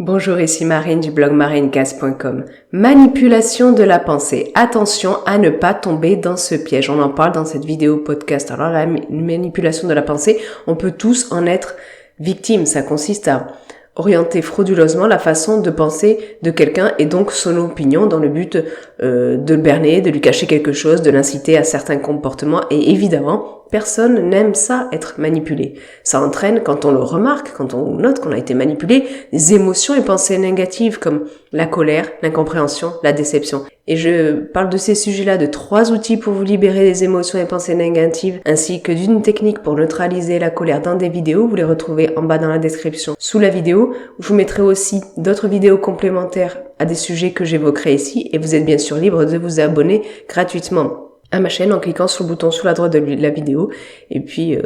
Bonjour, ici Marine du blog marinecast.com. Manipulation de la pensée. Attention à ne pas tomber dans ce piège. On en parle dans cette vidéo podcast. Alors la manipulation de la pensée, on peut tous en être victime. Ça consiste à orienter frauduleusement la façon de penser de quelqu'un et donc son opinion dans le but de le berner, de lui cacher quelque chose, de l'inciter à certains comportements. Et évidemment, personne n'aime ça, être manipulé. Ça entraîne, quand on le remarque, quand on note qu'on a été manipulé, des émotions et pensées négatives comme la colère, l'incompréhension, la déception. Et je parle de ces sujets-là, de 3 outils pour vous libérer des émotions et pensées négatives, ainsi que d'une technique pour neutraliser la colère dans des vidéos. Vous les retrouvez en bas dans la description sous la vidéo. Je vous mettrai aussi d'autres vidéos complémentaires à des sujets que j'évoquerai ici, et vous êtes bien sûr libre de vous abonner gratuitement à ma chaîne en cliquant sur le bouton sous la droite de la vidéo et puis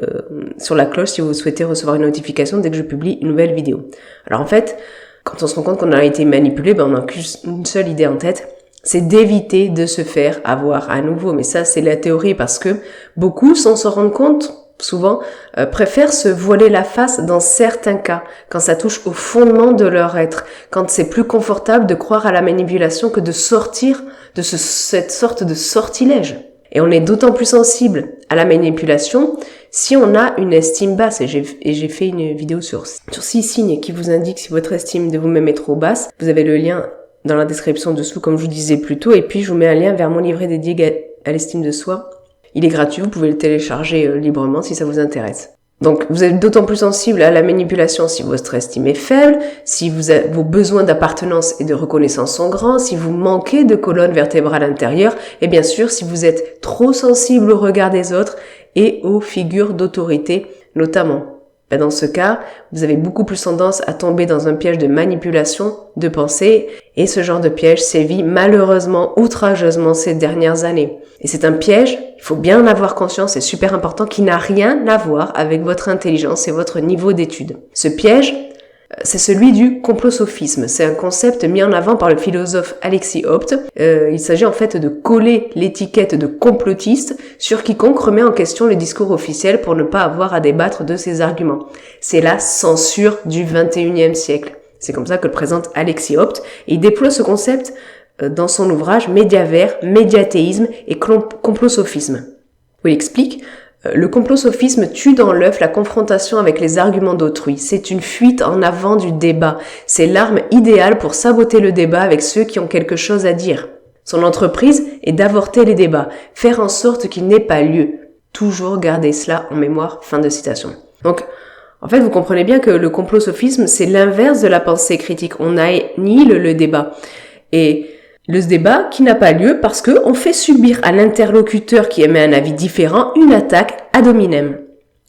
sur la cloche si vous souhaitez recevoir une notification dès que je publie une nouvelle vidéo. Alors en fait, quand on se rend compte qu'on a été manipulé, on n'a qu'une seule idée en tête, c'est d'éviter de se faire avoir à nouveau. Mais ça, c'est la théorie, parce que beaucoup, sans s'en rendre compte, souvent, préfèrent se voiler la face dans certains cas, quand ça touche au fondement de leur être, quand c'est plus confortable de croire à la manipulation que de sortir de cette sorte de sortilège. Et on est d'autant plus sensible à la manipulation si on a une estime basse. Et j'ai fait une vidéo sur 6 signes qui vous indiquent si votre estime de vous-même est trop basse. Vous avez le lien dans la description dessous, comme je vous disais plus tôt. Et puis, je vous mets un lien vers mon livret dédié à l'estime de soi. Il est gratuit, vous pouvez le télécharger librement si ça vous intéresse. Donc, vous êtes d'autant plus sensible à la manipulation si votre estime est faible, si vos besoins d'appartenance et de reconnaissance sont grands, si vous manquez de colonne vertébrale intérieure, et bien sûr, si vous êtes trop sensible au regard des autres et aux figures d'autorité, notamment. Dans ce cas, vous avez beaucoup plus tendance à tomber dans un piège de manipulation de pensée, et ce genre de piège sévit malheureusement outrageusement ces dernières années. Et c'est un piège, il faut bien en avoir conscience, c'est super important, qui n'a rien à voir avec votre intelligence et votre niveau d'études. Ce piège, c'est celui du complosophisme. C'est un concept mis en avant par le philosophe Alexis Hopf. Il s'agit en fait de coller l'étiquette de complotiste sur quiconque remet en question le discours officiel pour ne pas avoir à débattre de ses arguments. C'est la censure du 21e siècle. C'est comme ça que le présente Alexis Hopf. Et il déploie ce concept dans son ouvrage Médiavers, médiathéisme et complosophisme, où il explique: le complosophisme tue dans l'œuf la confrontation avec les arguments d'autrui. C'est une fuite en avant du débat. C'est l'arme idéale pour saboter le débat avec ceux qui ont quelque chose à dire. Son entreprise est d'avorter les débats, faire en sorte qu'il n'ait pas lieu. Toujours garder cela en mémoire. Fin de citation. Donc, en fait, vous comprenez bien que le complosophisme, c'est l'inverse de la pensée critique. On annihile le débat. Et le débat qui n'a pas lieu parce que on fait subir à l'interlocuteur qui émet un avis différent une attaque ad hominem.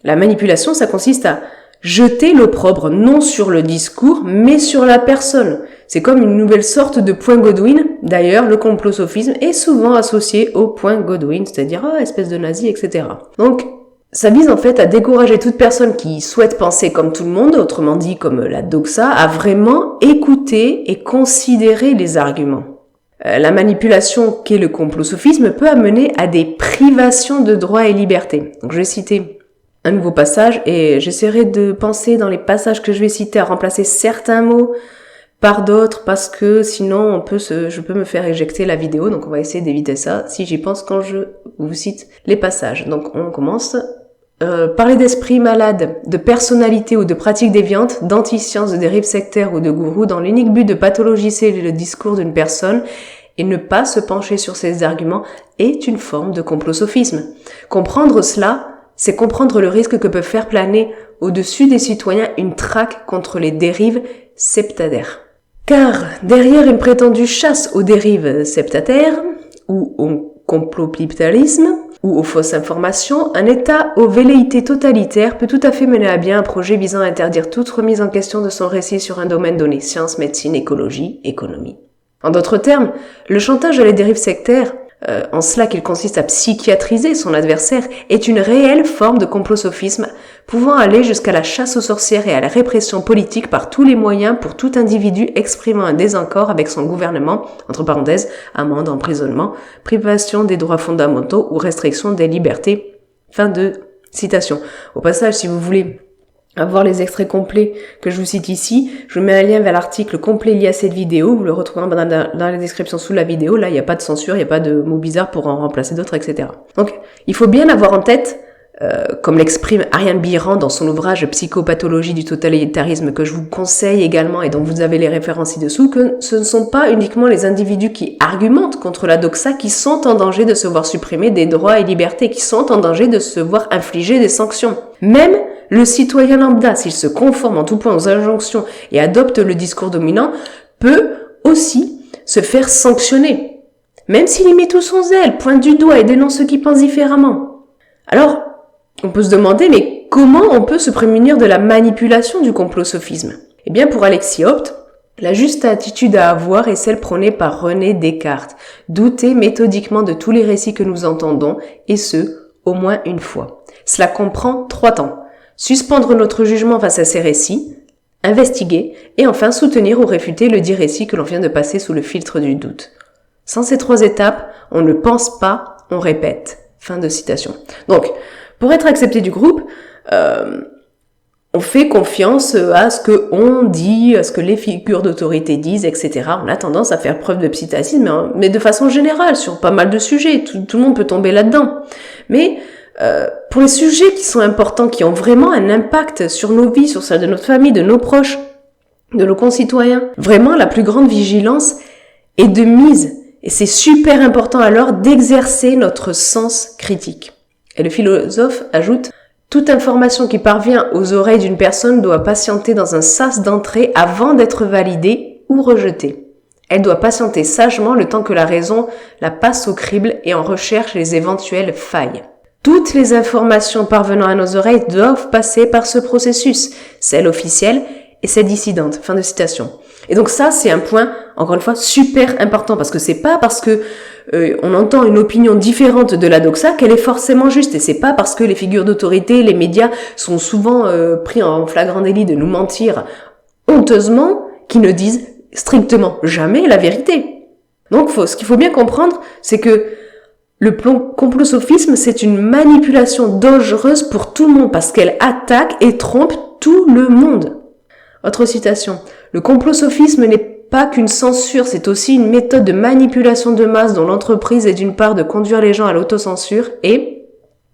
La manipulation, ça consiste à jeter l'opprobre non sur le discours, mais sur la personne. C'est comme une nouvelle sorte de point Godwin. D'ailleurs, le complosophisme est souvent associé au point Godwin, c'est-à-dire espèce de nazi, etc. Donc, ça vise en fait à décourager toute personne qui souhaite penser comme tout le monde, autrement dit comme la doxa, à vraiment écouter et considérer les arguments. La manipulation qu'est le complosophisme peut amener à des privations de droits et libertés. Donc je vais citer un nouveau passage et j'essaierai de penser dans les passages que je vais citer à remplacer certains mots par d'autres, parce que sinon je peux me faire éjecter la vidéo, donc on va essayer d'éviter ça si j'y pense quand je vous cite les passages. Donc on commence. Parler d'esprit malade, de personnalité ou de pratiques déviantes, d'anti-sciences, de dérives sectaires ou de gourous dans l'unique but de pathologiser le discours d'une personne et ne pas se pencher sur ses arguments est une forme de complosophisme. Comprendre cela, c'est comprendre le risque que peut faire planer au-dessus des citoyens une traque contre les dérives septadaires. Car derrière une prétendue chasse aux dérives septadaires ou au complotalisme, ou aux fausses informations, un État aux velléités totalitaires peut tout à fait mener à bien un projet visant à interdire toute remise en question de son récit sur un domaine donné, science, médecine, écologie, économie. En d'autres termes, le chantage à la dérive sectaire, en cela qu'il consiste à psychiatriser son adversaire, est une réelle forme de complosophisme, pouvant aller jusqu'à la chasse aux sorcières et à la répression politique par tous les moyens pour tout individu exprimant un désaccord avec son gouvernement, entre parenthèses, amende, emprisonnement, privation des droits fondamentaux ou restriction des libertés. Fin de citation. Au passage, si vous voulez à voir les extraits complets que je vous cite ici, je vous mets un lien vers l'article complet lié à cette vidéo, vous le retrouverez dans la description sous la vidéo, là il n'y a pas de censure, il n'y a pas de mots bizarres pour en remplacer d'autres, etc. Donc il faut bien avoir en tête, comme l'exprime Ariane Biran dans son ouvrage Psychopathologie du totalitarisme, que je vous conseille également et dont vous avez les références ci-dessous, que ce ne sont pas uniquement les individus qui argumentent contre la doxa qui sont en danger de se voir supprimer des droits et libertés, qui sont en danger de se voir infliger des sanctions. Même le citoyen lambda, s'il se conforme en tout point aux injonctions et adopte le discours dominant, peut aussi se faire sanctionner, même s'il y met tout son zèle, pointe du doigt et dénonce ceux qui pensent différemment. Alors, on peut se demander, mais comment on peut se prémunir de la manipulation du complot-sophisme ? Eh bien, pour Alexis Hopt, la juste attitude à avoir est celle prônée par René Descartes. Douter méthodiquement de tous les récits que nous entendons, et ce, au moins une fois. Cela comprend 3 temps. Suspendre notre jugement face à ces récits, investiguer, et enfin soutenir ou réfuter le dit récit que l'on vient de passer sous le filtre du doute. Sans ces 3 étapes, on ne pense pas, on répète. Fin de citation. Donc, pour être accepté du groupe, on fait confiance à ce que on dit, à ce que les figures d'autorité disent, etc. On a tendance à faire preuve de psittacisme, mais de façon générale, sur pas mal de sujets. Tout le monde peut tomber là-dedans. Mais pour les sujets qui sont importants, qui ont vraiment un impact sur nos vies, sur celle de notre famille, de nos proches, de nos concitoyens, vraiment la plus grande vigilance est de mise. Et c'est super important alors d'exercer notre sens critique. Et le philosophe ajoute « Toute information qui parvient aux oreilles d'une personne doit patienter dans un sas d'entrée avant d'être validée ou rejetée. Elle doit patienter sagement le temps que la raison la passe au crible et en recherche les éventuelles failles. Toutes les informations parvenant à nos oreilles doivent passer par ce processus, celle officielle et celle dissidente. » Fin de citation. Et donc ça, c'est un point, encore une fois, super important, parce que c'est pas parce que on entend une opinion différente de la doxa qu'elle est forcément juste, et c'est pas parce que les figures d'autorité, les médias sont souvent pris en flagrant délit de nous mentir honteusement qu'ils ne disent strictement jamais la vérité. Donc ce qu'il faut bien comprendre, c'est que le complot-sophisme, c'est une manipulation dangereuse pour tout le monde, parce qu'elle attaque et trompe tout le monde. Autre citation. Le complot-sophisme n'est pas qu'une censure, c'est aussi une méthode de manipulation de masse dont l'entreprise est d'une part de conduire les gens à l'autocensure et,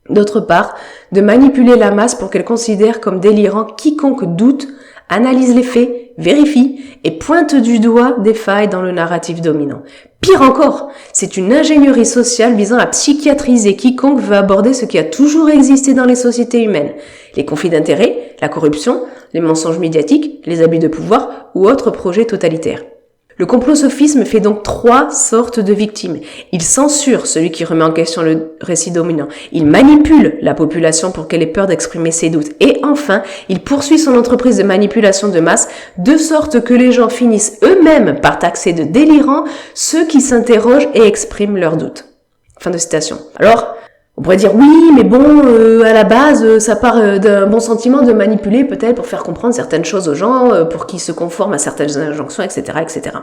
d'autre part, de manipuler la masse pour qu'elle considère comme délirant quiconque doute, analyse les faits, vérifie et pointe du doigt des failles dans le narratif dominant. Pire encore, c'est une ingénierie sociale visant à psychiatriser quiconque veut aborder ce qui a toujours existé dans les sociétés humaines. Les conflits d'intérêts, la corruption, les mensonges médiatiques, les abus de pouvoir ou autres projets totalitaires. Le complot-sophisme fait donc 3 sortes de victimes. Il censure celui qui remet en question le récit dominant. Il manipule la population pour qu'elle ait peur d'exprimer ses doutes. Et enfin, il poursuit son entreprise de manipulation de masse de sorte que les gens finissent eux-mêmes par taxer de délirants ceux qui s'interrogent et expriment leurs doutes. Fin de citation. Alors, on pourrait dire oui, mais bon, à la base, ça part d'un bon sentiment de manipuler peut-être pour faire comprendre certaines choses aux gens, pour qu'ils se conforment à certaines injonctions, etc., etc.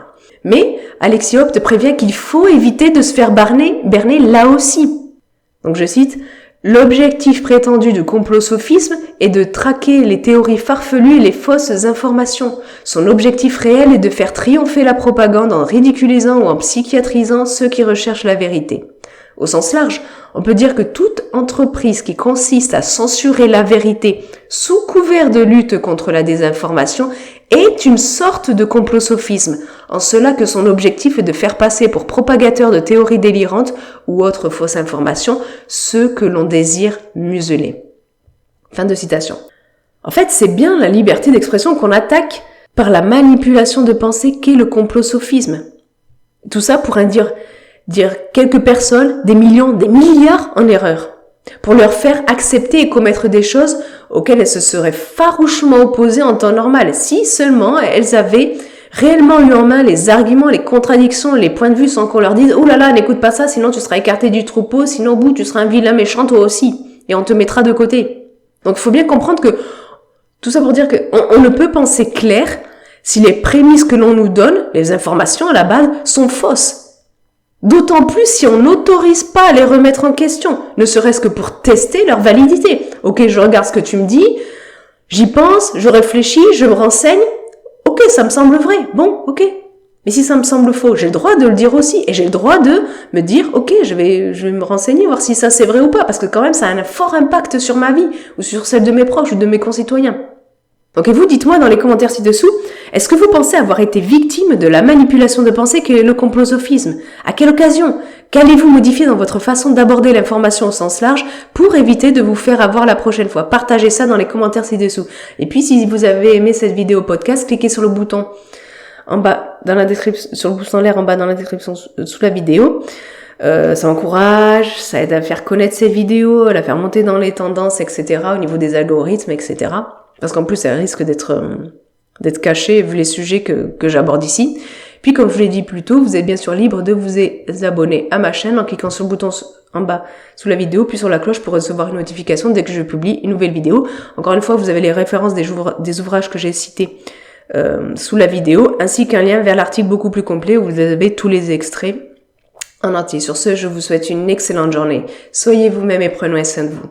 Mais Alexis Hopt prévient qu'il faut éviter de se faire berner là aussi. Donc je cite, « L'objectif prétendu du complot-sophisme est de traquer les théories farfelues et les fausses informations. Son objectif réel est de faire triompher la propagande en ridiculisant ou en psychiatrisant ceux qui recherchent la vérité. » Au sens large, on peut dire que toute entreprise qui consiste à censurer la vérité sous couvert de lutte contre la désinformation est une sorte de complot-sophisme, en cela que son objectif est de faire passer pour propagateurs de théories délirantes ou autres fausses informations ceux que l'on désire museler. Fin de citation. En fait, c'est bien la liberté d'expression qu'on attaque par la manipulation de pensée qu'est le complot-sophisme. Tout ça pour dire quelques personnes, des millions, des milliards en erreur, pour leur faire accepter et commettre des choses auxquelles elles se seraient farouchement opposées en temps normal, si seulement elles avaient réellement eu en main les arguments, les contradictions, les points de vue sans qu'on leur dise « Oh là là, n'écoute pas ça, sinon tu seras écarté du troupeau, sinon au bout tu seras un vilain méchant toi aussi, et on te mettra de côté. » Donc il faut bien comprendre que, tout ça pour dire qu'on ne peut penser clair si les prémices que l'on nous donne, les informations à la base, sont fausses. D'autant plus si on n'autorise pas à les remettre en question, ne serait-ce que pour tester leur validité. Ok, je regarde ce que tu me dis, J'y pense, je réfléchis, je me renseigne. Ok, ça me semble vrai. Bon, ok. Mais si ça me semble faux, j'ai le droit de le dire aussi. Et j'ai le droit de me dire, ok, je vais me renseigner, voir si ça c'est vrai ou pas. Parce que quand même, ça a un fort impact sur ma vie, ou sur celle de mes proches, ou de mes concitoyens. Donc, et vous, dites-moi dans les commentaires ci-dessous, est-ce que vous pensez avoir été victime de la manipulation de pensée qu'est le complosophisme? À quelle occasion? Qu'allez-vous modifier dans votre façon d'aborder l'information au sens large pour éviter de vous faire avoir la prochaine fois? Partagez ça dans les commentaires ci-dessous. Et puis, si vous avez aimé cette vidéo podcast, cliquez sur le bouton en bas dans la description, sur le pouce en l'air en bas dans la description sous la vidéo. Ça encourage, ça aide à faire connaître ces vidéos, à la faire monter dans les tendances, etc. au niveau des algorithmes, etc. Parce qu'en plus, ça risque d'être caché vu les sujets que j'aborde ici. Puis, comme je vous l'ai dit plus tôt, vous êtes bien sûr libre de vous abonner à ma chaîne en cliquant sur le bouton en bas sous la vidéo, puis sur la cloche pour recevoir une notification dès que je publie une nouvelle vidéo. Encore une fois, vous avez les références des ouvrages que j'ai cités sous la vidéo, ainsi qu'un lien vers l'article beaucoup plus complet où vous avez tous les extraits en entier. Sur ce, je vous souhaite une excellente journée. Soyez vous-même et prenez soin de vous.